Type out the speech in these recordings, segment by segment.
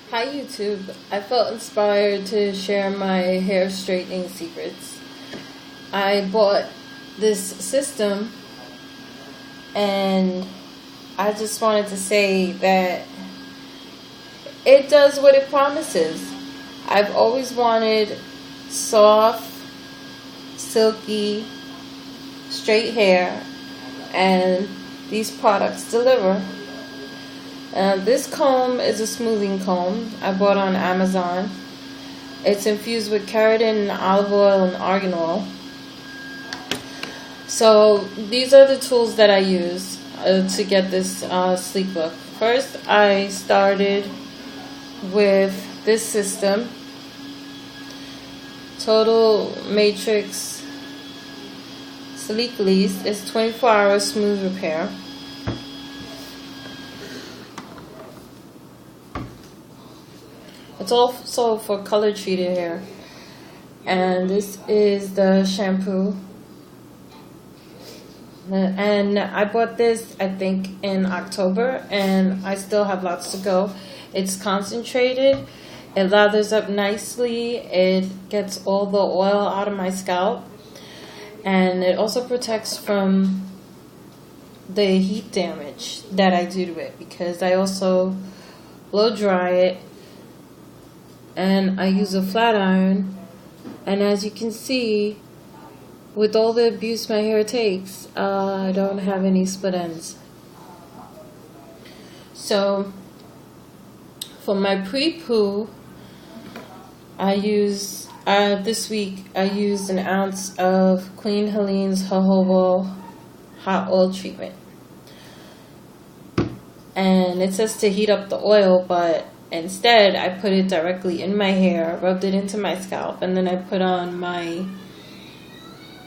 Hi YouTube. I felt inspired to share my hair straightening secrets. I bought this system and I just wanted to say that it does what it promises. I've always wanted soft, silky, straight hair, and these products deliver. This comb is a smoothing comb I bought on Amazon. It's infused with keratin, olive oil, and argan oil. So these are the tools that I use to get this sleek look. First, I started with this system, Total Matrix Sleek Lease. It's 24-hour smooth repair. It's also for color treated hair. And this is the shampoo. And I bought this, I think, in October, and I still have lots to go. It's concentrated. It lathers up nicely. It gets all the oil out of my scalp. And it also protects from the heat damage that I do to it, because I also blow dry it. And I use a flat iron, and as you can see, with all the abuse my hair takes, I don't have any split ends. So for my pre-poo, I use this week I used an ounce of Queen Helene's jojoba hot oil treatment, and it says to heat up the oil, but instead, I put it directly in my hair, rubbed it into my scalp, and then I put on my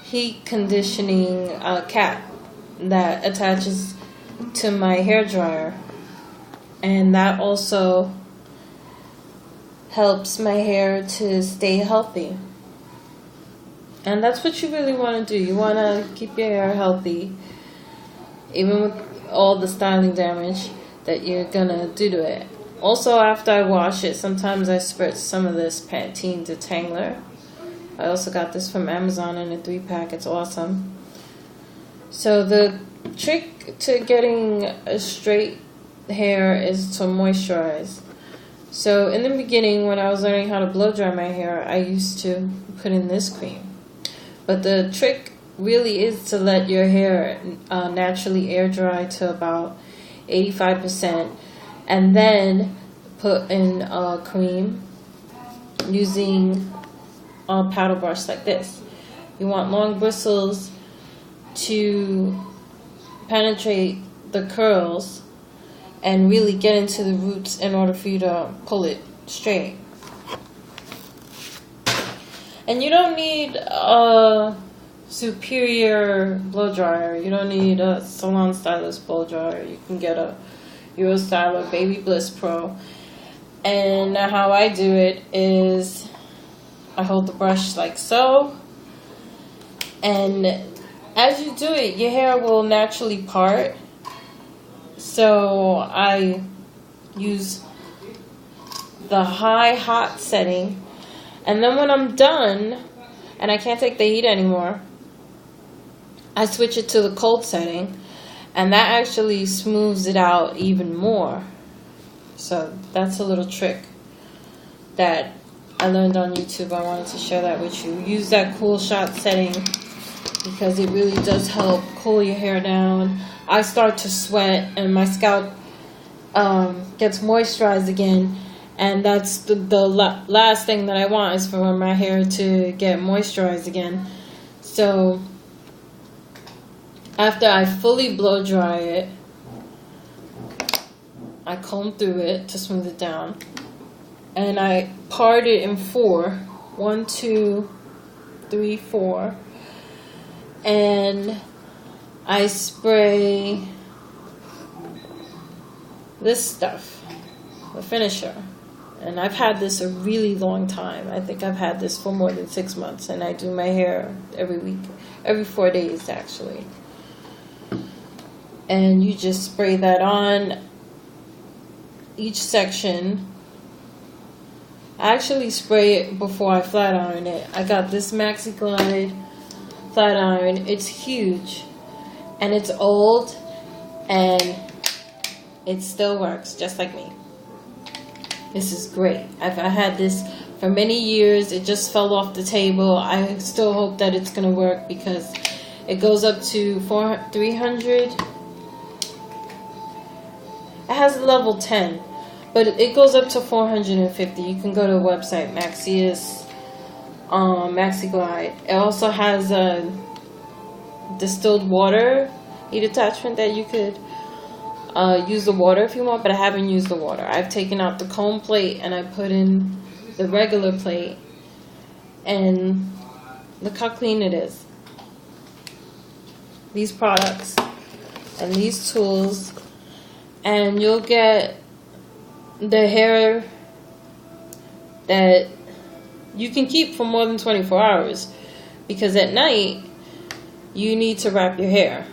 heat conditioning cap that attaches to my hair dryer. And that also helps my hair to stay healthy. And that's what you really want to do. You want to keep your hair healthy, even with all the styling damage that you're going to do to it. Also, after I wash it, sometimes I spritz some of this Pantene Detangler. I also got this from Amazon in a 3-pack. It's awesome. So the trick to getting a straight hair is to moisturize. So in the beginning, when I was learning how to blow dry my hair, I used to put in this cream. But the trick really is to let your hair naturally air dry to about 85%. And then put in a cream using a paddle brush like this. You want long bristles to penetrate the curls and really get into the roots in order for you to pull it straight. And you don't need a superior blow dryer. You don't need a salon stylist blow dryer. You can get a Eurostyler Baby Bliss Pro. And how I do it is I hold the brush like so, and as you do it, your hair will naturally part. So I use the high hot setting, and then when I'm done and I can't take the heat anymore, I switch it to the cold setting. And that actually smooths it out even more. So that's a little trick that I learned on YouTube. I wanted to share that with you. Use that cool shot setting because it really does help cool your hair down. I start to sweat and my scalp gets moisturized again. And that's the last thing that I want, is for my hair to get moisturized again. So after I fully blow dry it, I comb through it to smooth it down, and I part it in 4. 1, 2, 3, 4, and I spray this stuff, the finisher. And I've had this a really long time. I think I've had this for more than 6 months, and I do my hair every week, every 4 days actually. And you just spray that on each section I actually spray it before I flat iron it. I got this Maxi Glide flat iron. It's huge and it's old and it still works just like me. This is great. I had this for many years. It just fell off the table. I still hope that it's gonna work because it goes up to 300. It has a level 10, but it goes up to 450. You can go to the website Maxius Maxi Glide. It also has a distilled water heat attachment that you could use the water if you want, but I haven't used the water. I've taken out the cone plate and I put in the regular plate, and look how clean it is. These products and these tools, and you'll get the hair that you can keep for more than 24 hours, because at night you need to wrap your hair.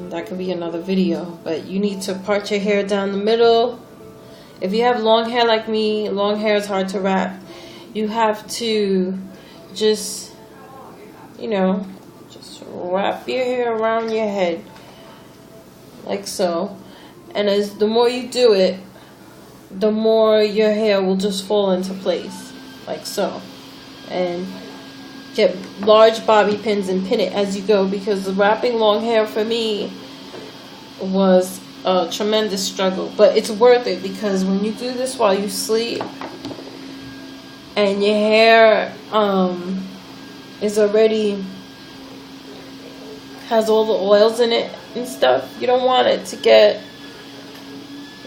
That could be another video, but you need to part your hair down the middle. If you have long hair like me, long hair is hard to wrap. You have to just, just wrap your hair around your head like so. And as the more you do it, the more your hair will just fall into place like so. And get large bobby pins and pin it as you go, because wrapping long hair for me was a tremendous struggle, but it's worth it, because when you do this while you sleep and your hair is already has all the oils in it and stuff, you don't want it to get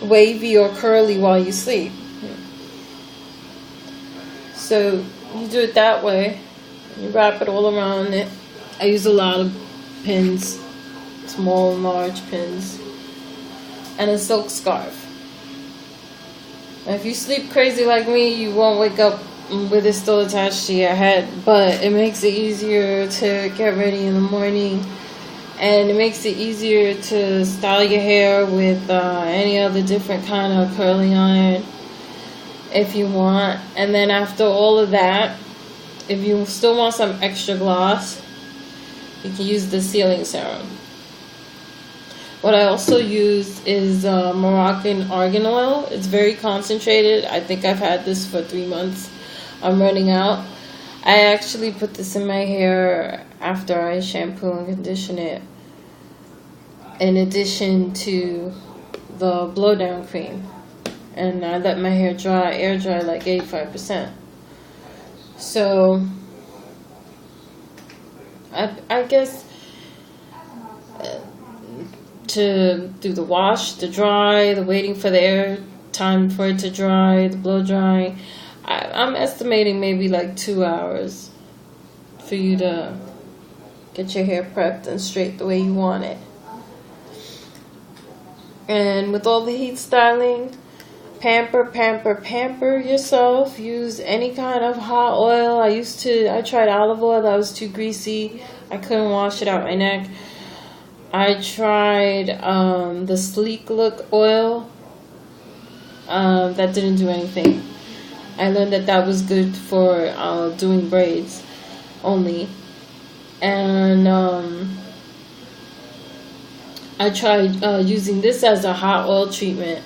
wavy or curly while you sleep. So you do it that way. You wrap it all around it. I use a lot of pins, small and large pins, and a silk scarf. Now, if you sleep crazy like me, you won't wake up with it still attached to your head, but it makes it easier to get ready in the morning, and it makes it easier to style your hair with any other different kind of curling iron if you want. And then after all of that, if you still want some extra gloss, you can use the sealing serum. What I also use is Moroccan argan oil. It's very concentrated. I think I've had this for 3 months. I'm running out. I actually put this in my hair after I shampoo and condition it, in addition to the blow down cream. And I let my hair dry, air dry like 85%. So I guess to do the wash, the dry, the waiting for the air time for it to dry, the blow drying, I'm estimating maybe like 2 hours for you to get your hair prepped and straight the way you want it. And with all the heat styling, pamper yourself. Use any kind of hot oil. I tried olive oil. That was too greasy. I couldn't wash it out my neck. I tried the Sleek Look oil. That didn't do anything. I learned that was good for doing braids only. And I tried using this as a hot oil treatment.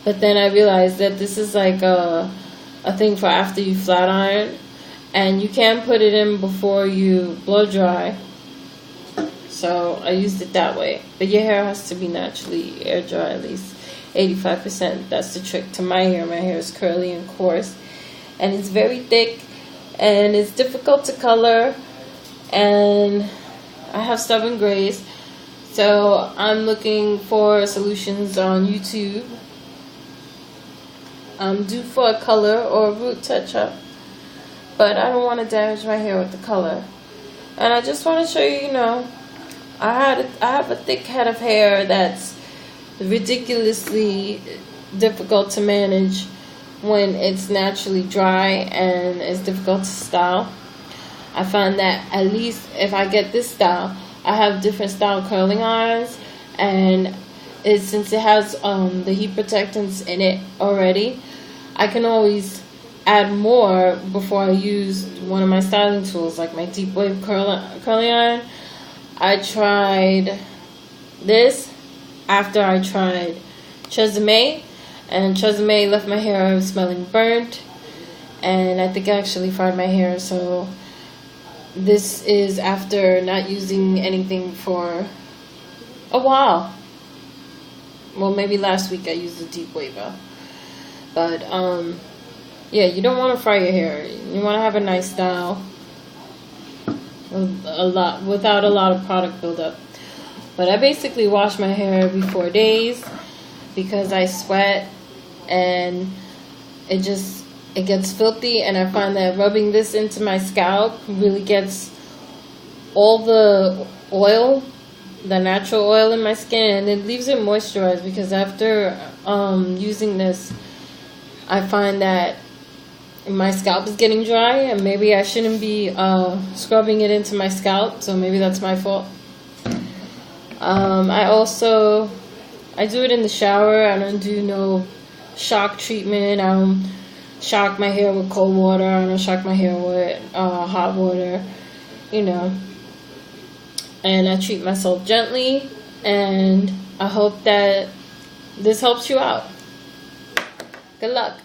But then I realized that this is like a thing for after you flat iron, and you can put it in before you blow dry. So I used it that way. But your hair has to be naturally air dry, at least 85%. That's the trick to my hair. My hair is curly and coarse, and it's very thick, and it's difficult to color, and I have stubborn grays. So I'm looking for solutions on YouTube. I'm due for a color or a root touch-up, but I don't want to damage my hair with the color. And I just want to show you, I have a thick head of hair that's ridiculously difficult to manage when it's naturally dry, and it's difficult to style. I find that at least if I get this style, I have different style curling irons, and since it has the heat protectants in it already, I can always add more before I use one of my styling tools, like my Deep Wave curly iron. I tried this after I tried Tresemme, and Tresemme left my hair smelling burnt, and I think I actually fried my hair. So this is after not using anything for a while. Well, maybe last week I used the Deep Waver. But yeah, you don't want to fry your hair. You want to have a nice style without a lot of product buildup. But I basically wash my hair every 4 days because I sweat and it gets filthy, and I find that rubbing this into my scalp really gets all the oil, the natural oil in my skin, and it leaves it moisturized, because after using this, I find that my scalp is getting dry, and maybe I shouldn't be scrubbing it into my scalp, so maybe that's my fault. I do it in the shower. I don't do no shock treatment. I don't shock my hair with cold water. I don't shock my hair with hot water, you know. And I treat myself gently, and I hope that this helps you out. Good luck.